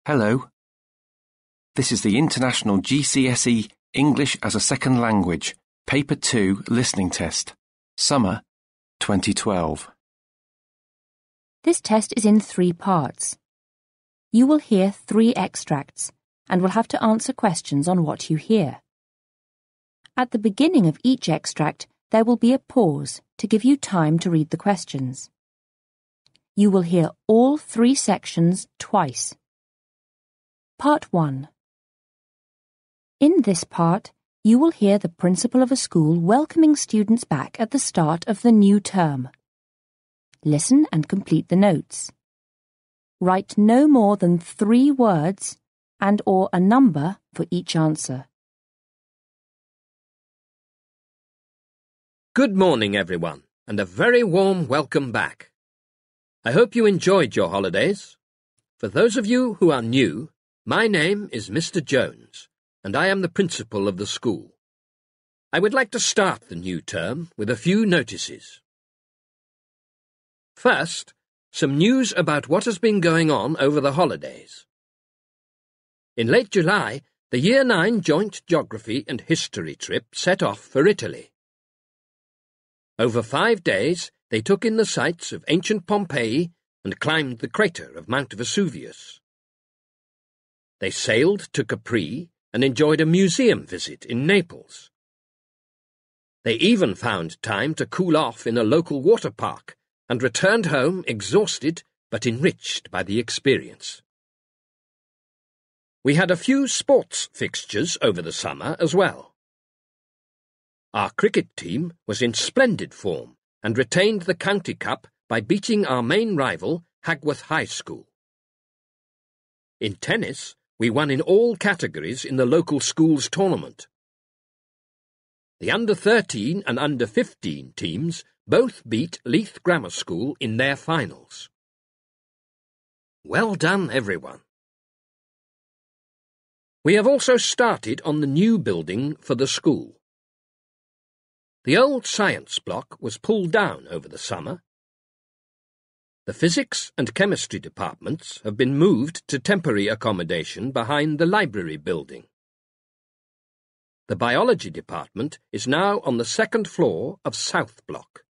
Hello. This is the International GCSE English as a Second Language, Paper 2 Listening Test, Summer 2012. This test is in 3 parts. You will hear 3 extracts and will have to answer questions on what you hear. At the beginning of each extract, there will be a pause to give you time to read the questions. You will hear all 3 sections twice. Part 1. In this part, you will hear the principal of a school welcoming students back at the start of the new term. Listen and complete the notes. Write no more than 3 words and/or a number for each answer. Good morning, everyone, and a very warm welcome back. I hope you enjoyed your holidays. For those of you who are new, my name is Mr. Jones, and I am the principal of the school. I would like to start the new term with a few notices. First, some news about what has been going on over the holidays. In late July, the Year 9 joint geography and history trip set off for Italy. Over 5 days, they took in the sights of ancient Pompeii and climbed the crater of Mount Vesuvius. They sailed to Capri and enjoyed a museum visit in Naples. They even found time to cool off in a local water park and returned home exhausted but enriched by the experience. We had a few sports fixtures over the summer as well. Our cricket team was in splendid form and retained the county cup by beating our main rival, Hagworth High School. In tennis, we won in all categories in the local schools tournament. The under-13 and under-15 teams both beat Leith Grammar School in their finals. Well done, everyone. We have also started on the new building for the school. The old science block was pulled down over the summer. The physics and chemistry departments have been moved to temporary accommodation behind the library building. The biology department is now on the 2nd floor of South Block.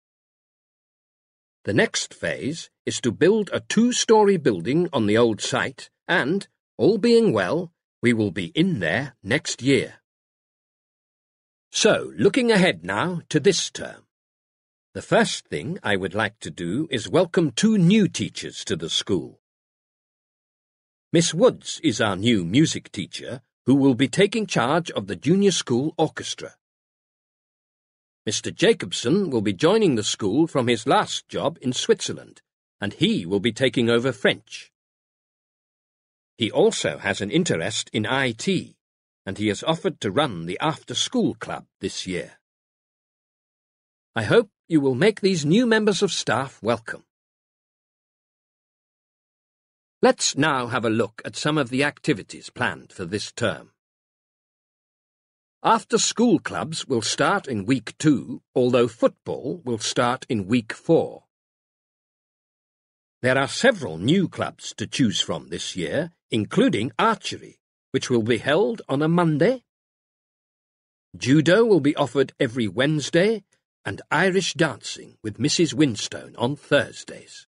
The next phase is to build a 2-story building on the old site and, all being well, we will be in there next year. So, looking ahead now to this term. The first thing I would like to do is welcome 2 new teachers to the school. Miss Woods is our new music teacher who will be taking charge of the junior school orchestra. Mr. Jacobson will be joining the school from his last job in Switzerland, and he will be taking over French. He also has an interest in IT, and he has offered to run the after-school club this year. I hope you will make these new members of staff welcome. Let's now have a look at some of the activities planned for this term. After-school clubs will start in week 2, although football will start in week 4. There are several new clubs to choose from this year, including archery, which will be held on a Monday. Judo will be offered every Wednesday, and Irish dancing with Mrs. Winstone on Thursdays.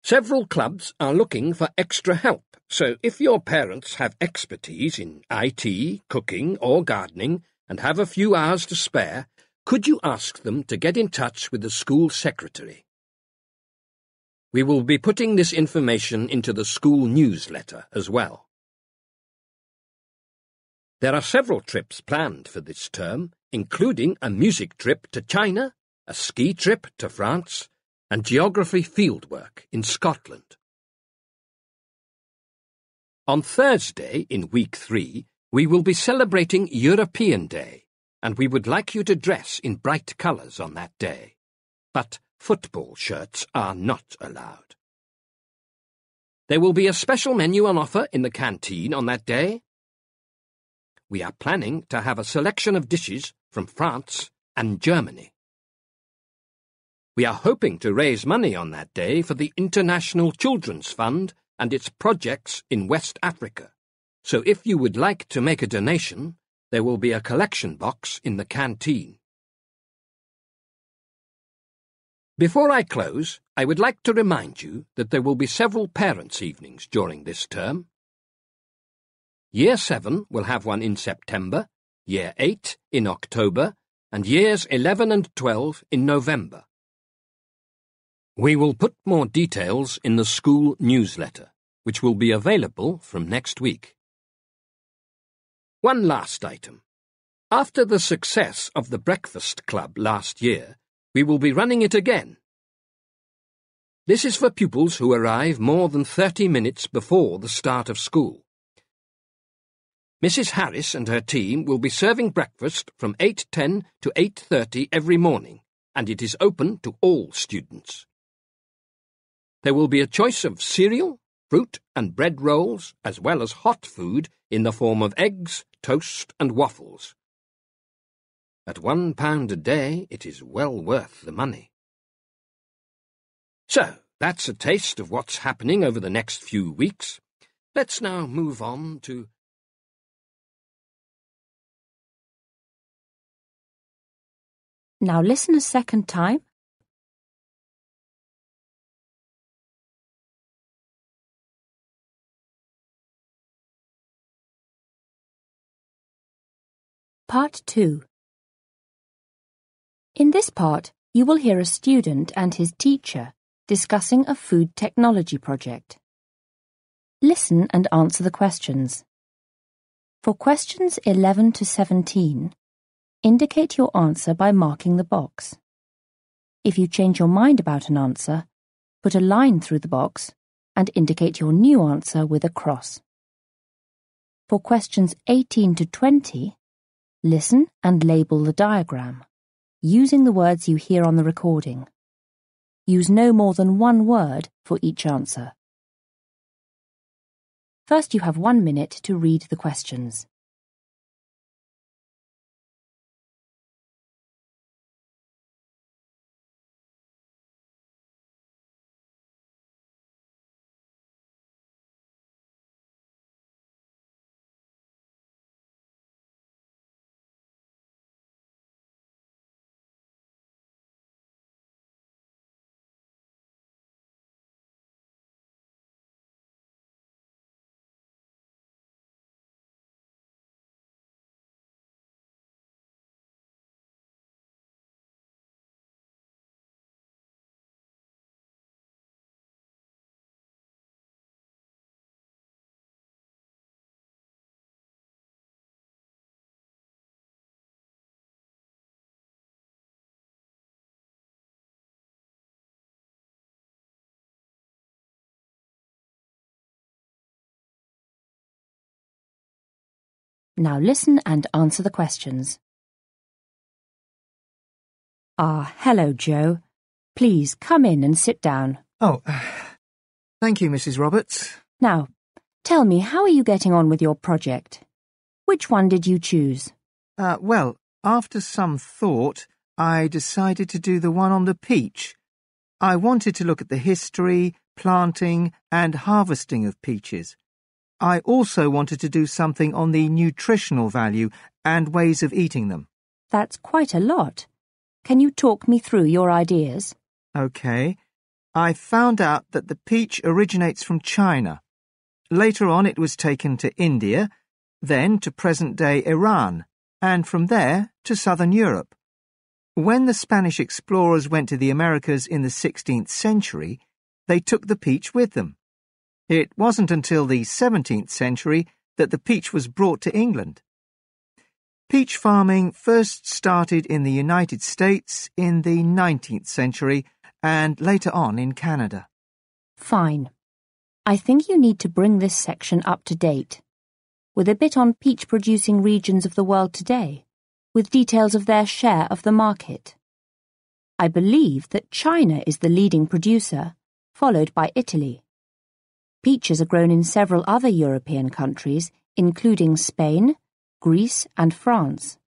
Several clubs are looking for extra help, so if your parents have expertise in IT, cooking or gardening and have a few hours to spare, could you ask them to get in touch with the school secretary? We will be putting this information into the school newsletter as well. There are several trips planned for this term, including a music trip to China, a ski trip to France, and geography fieldwork in Scotland. On Thursday in week 3, we will be celebrating European Day, and we would like you to dress in bright colours on that day. But football shirts are not allowed. There will be a special menu on offer in the canteen on that day. We are planning to have a selection of dishes from France and Germany. We are hoping to raise money on that day for the International Children's Fund and its projects in West Africa. So if you would like to make a donation, there will be a collection box in the canteen. Before I close, I would like to remind you that there will be several parents' evenings during this term. Year 7 will have one in September, Year 8 in October, and Years 11 and 12 in November. We will put more details in the school newsletter, which will be available from next week. One last item. After the success of the Breakfast Club last year, we will be running it again. This is for pupils who arrive more than 30 minutes before the start of school. Mrs. Harris and her team will be serving breakfast from 8:10 to 8:30 every morning, and it is open to all students. There will be a choice of cereal, fruit and bread rolls, as well as hot food in the form of eggs, toast and waffles. At £1 a day, it is well worth the money. So, that's a taste of what's happening over the next few weeks. Let's now move on to... Now listen a second time. Part 2. In this part, you will hear a student and his teacher discussing a food technology project. Listen and answer the questions. For questions 11 to 17, indicate your answer by marking the box. If you change your mind about an answer, put a line through the box and indicate your new answer with a cross. For questions 18 to 20, listen and label the diagram, using the words you hear on the recording. Use no more than one word for each answer. First, you have 1 minute to read the questions. Now listen and answer the questions. Hello, Joe. Please come in and sit down. Oh, thank you, Mrs. Roberts. Now, tell me, how are you getting on with your project? Which one did you choose? Well, after some thought, I decided to do the one on the peach. I wanted to look at the history, planting and harvesting of peaches. I also wanted to do something on the nutritional value and ways of eating them. That's quite a lot. Can you talk me through your ideas? OK. I found out that the peach originates from China. Later on it was taken to India, then to present-day Iran, and from there to southern Europe. When the Spanish explorers went to the Americas in the 16th century, they took the peach with them. It wasn't until the 17th century that the peach was brought to England. Peach farming first started in the United States in the 19th century and later on in Canada. Fine. I think you need to bring this section up to date, with a bit on peach-producing regions of the world today, with details of their share of the market. I believe that China is the leading producer, followed by Italy. Peaches are grown in several other European countries, including Spain, Greece and France.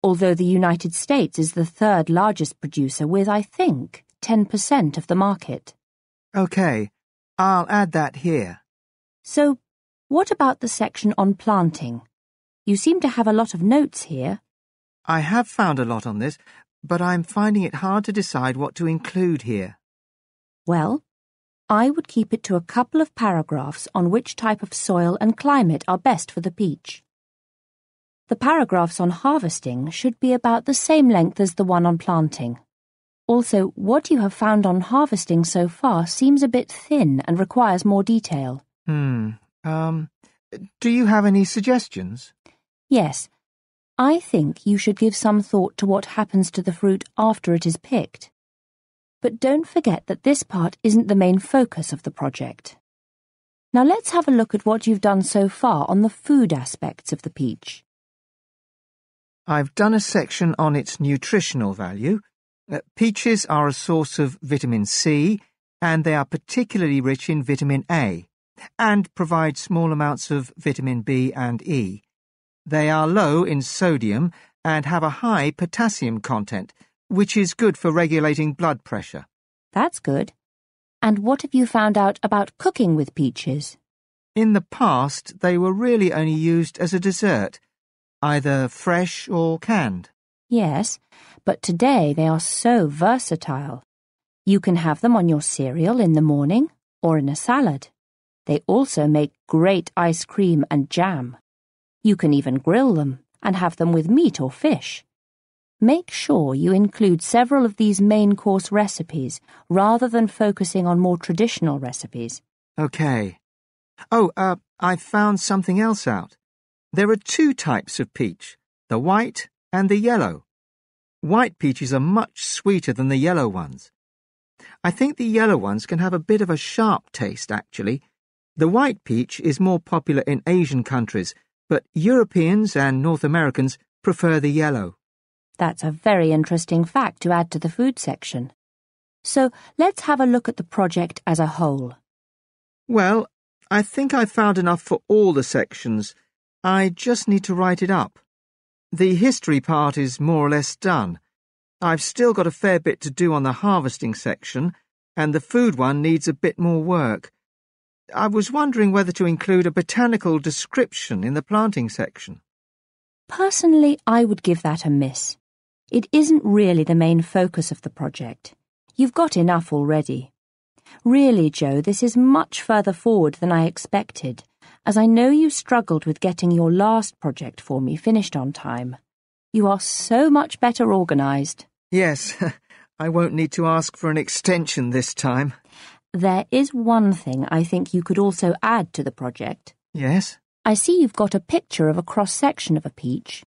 Although the United States is the third largest producer with, I think, 10% of the market. OK. I'll add that here. So, what about the section on planting? You seem to have a lot of notes here. I have found a lot on this, but I'm finding it hard to decide what to include here. Well, I would keep it to a couple of paragraphs on which type of soil and climate are best for the peach. The paragraphs on harvesting should be about the same length as the one on planting. Also, what you have found on harvesting so far seems a bit thin and requires more detail. Do you have any suggestions? Yes, I think you should give some thought to what happens to the fruit after it is picked. But don't forget that this part isn't the main focus of the project. Now let's have a look at what you've done so far on the food aspects of the peach. I've done a section on its nutritional value. Peaches are a source of vitamin C, and they are particularly rich in vitamin A, and provide small amounts of vitamin B and E. They are low in sodium and have a high potassium content, which is good for regulating blood pressure. That's good. And what have you found out about cooking with peaches? In the past, they were really only used as a dessert, either fresh or canned. Yes, but today they are so versatile. You can have them on your cereal in the morning or in a salad. They also make great ice cream and jam. You can even grill them and have them with meat or fish. Make sure you include several of these main course recipes rather than focusing on more traditional recipes. OK. I found something else out. There are two types of peach, the white and the yellow. White peaches are much sweeter than the yellow ones. I think the yellow ones can have a bit of a sharp taste, actually. The white peach is more popular in Asian countries, but Europeans and North Americans prefer the yellow. That's a very interesting fact to add to the food section. So let's have a look at the project as a whole. Well, I think I've found enough for all the sections. I just need to write it up. The history part is more or less done. I've still got a fair bit to do on the harvesting section, and the food one needs a bit more work. I was wondering whether to include a botanical description in the planting section. Personally, I would give that a miss. It isn't really the main focus of the project. You've got enough already. Really, Joe, this is much further forward than I expected, as I know you struggled with getting your last project for me finished on time. You are so much better organised. Yes, I won't need to ask for an extension this time. There is one thing I think you could also add to the project. Yes? I see you've got a picture of a cross-section of a peach.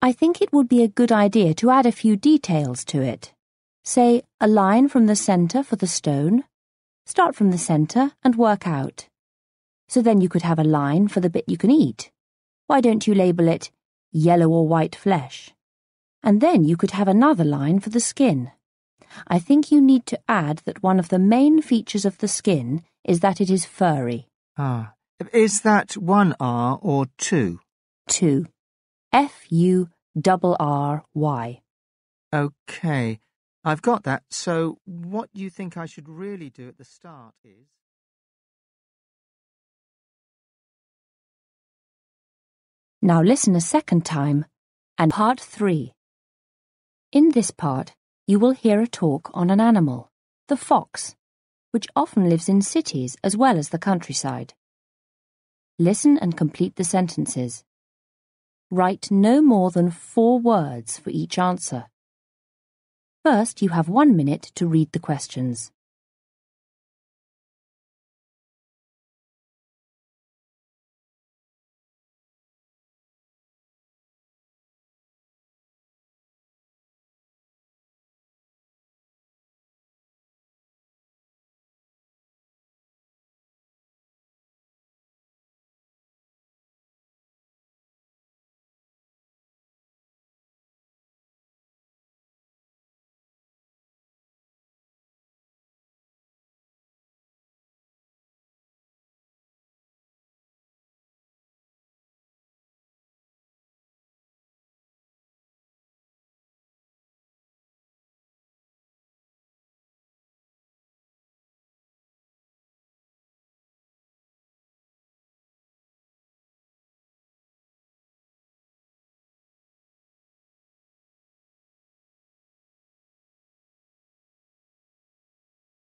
I think it would be a good idea to add a few details to it. Say, a line from the centre for the stone. Start from the centre and work out. So then you could have a line for the bit you can eat. Why don't you label it yellow or white flesh? And then you could have another line for the skin. I think you need to add that one of the main features of the skin is that it is furry. Is that one R or two? Two. F-U-R-R-Y. OK, I've got that. So what you think I should really do at the start is... Now listen a second time, and part 3. In this part, you will hear a talk on an animal, the fox, which often lives in cities as well as the countryside. Listen and complete the sentences. Write no more than 4 words for each answer. First, you have 1 minute to read the questions.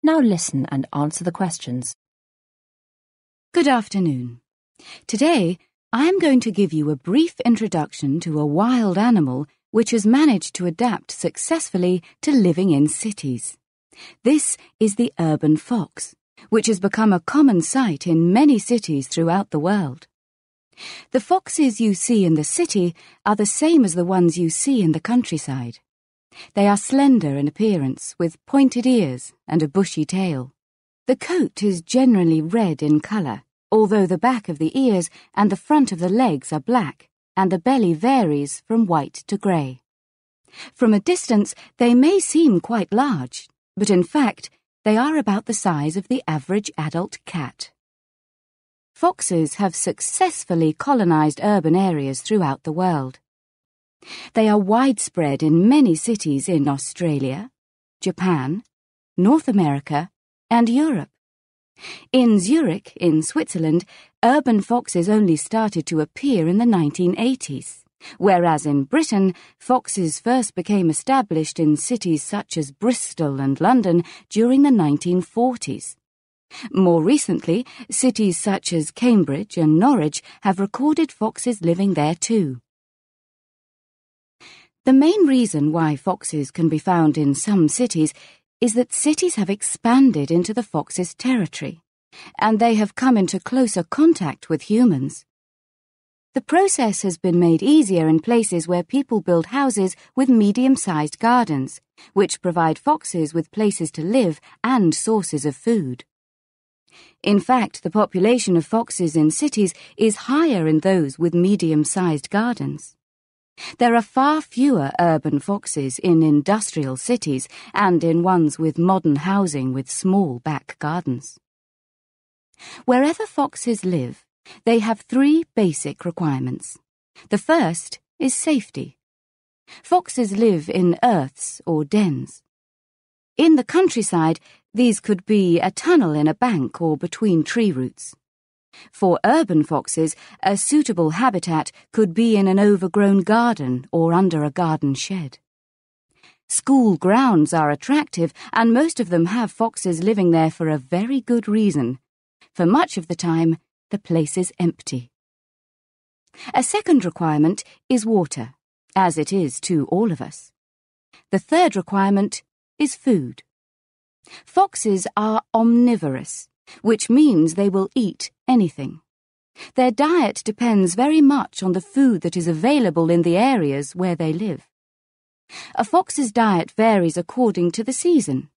Now listen and answer the questions. Good afternoon. Today, I am going to give you a brief introduction to a wild animal which has managed to adapt successfully to living in cities. This is the urban fox, which has become a common sight in many cities throughout the world. The foxes you see in the city are the same as the ones you see in the countryside. They are slender in appearance, with pointed ears and a bushy tail. The coat is generally red in colour, although the back of the ears and the front of the legs are black, and the belly varies from white to grey. From a distance, they may seem quite large, but in fact, they are about the size of the average adult cat. Foxes have successfully colonised urban areas throughout the world. They are widespread in many cities in Australia, Japan, North America, and Europe. In Zurich, in Switzerland, urban foxes only started to appear in the 1980s, whereas in Britain, foxes first became established in cities such as Bristol and London during the 1940s. More recently, cities such as Cambridge and Norwich have recorded foxes living there too. The main reason why foxes can be found in some cities is that cities have expanded into the fox's territory, and they have come into closer contact with humans. The process has been made easier in places where people build houses with medium-sized gardens, which provide foxes with places to live and sources of food. In fact, the population of foxes in cities is higher in those with medium-sized gardens. There are far fewer urban foxes in industrial cities and in ones with modern housing with small back gardens. Wherever foxes live, they have three basic requirements. The first is safety. Foxes live in earths or dens. In the countryside, these could be a tunnel in a bank or between tree roots. For urban foxes, a suitable habitat could be in an overgrown garden or under a garden shed. School grounds are attractive, and most of them have foxes living there for a very good reason. For much of the time, the place is empty. A second requirement is water, as it is to all of us. The third requirement is food. Foxes are omnivorous, which means they will eat anything. Their diet depends very much on the food that is available in the areas where they live. A fox's diet varies according to the season.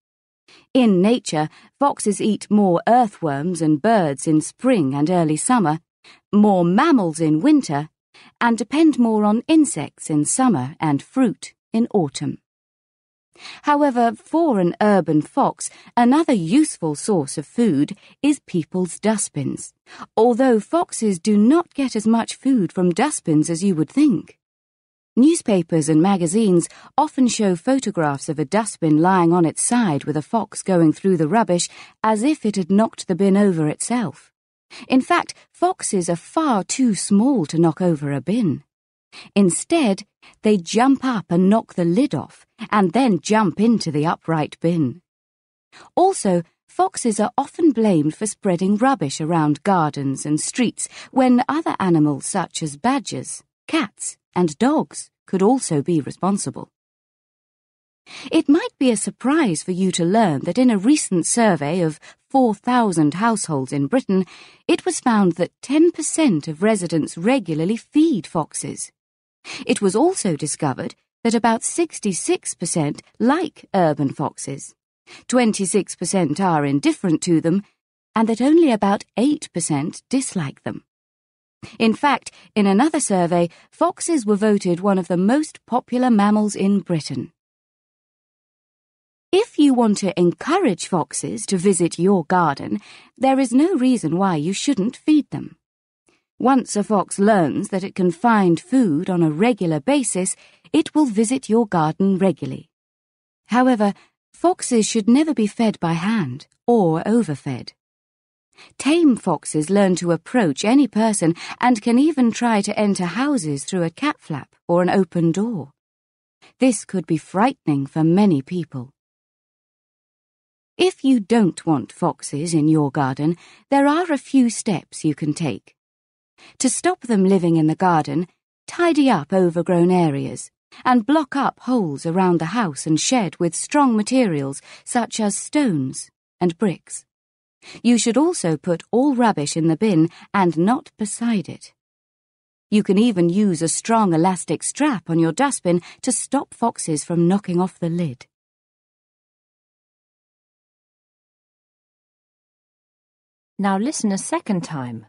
In nature, foxes eat more earthworms and birds in spring and early summer, more mammals in winter, and depend more on insects in summer and fruit in autumn. However, for an urban fox, another useful source of food is people's dustbins, although foxes do not get as much food from dustbins as you would think. Newspapers and magazines often show photographs of a dustbin lying on its side with a fox going through the rubbish as if it had knocked the bin over itself. In fact, foxes are far too small to knock over a bin. Instead, they jump up and knock the lid off, and then jump into the upright bin. Also, foxes are often blamed for spreading rubbish around gardens and streets when other animals such as badgers, cats, and dogs could also be responsible. It might be a surprise for you to learn that in a recent survey of 4,000 households in Britain, it was found that 10% of residents regularly feed foxes. It was also discovered that about 66% like urban foxes, 26% are indifferent to them, and that only about 8% dislike them. In fact, in another survey, foxes were voted one of the most popular mammals in Britain. If you want to encourage foxes to visit your garden, there is no reason why you shouldn't feed them. Once a fox learns that it can find food on a regular basis, it will visit your garden regularly. However, foxes should never be fed by hand or overfed. Tame foxes learn to approach any person and can even try to enter houses through a cat flap or an open door. This could be frightening for many people. If you don't want foxes in your garden, there are a few steps you can take. To stop them living in the garden, tidy up overgrown areas and block up holes around the house and shed with strong materials such as stones and bricks. You should also put all rubbish in the bin and not beside it. You can even use a strong elastic strap on your dustbin to stop foxes from knocking off the lid. Now listen a second time.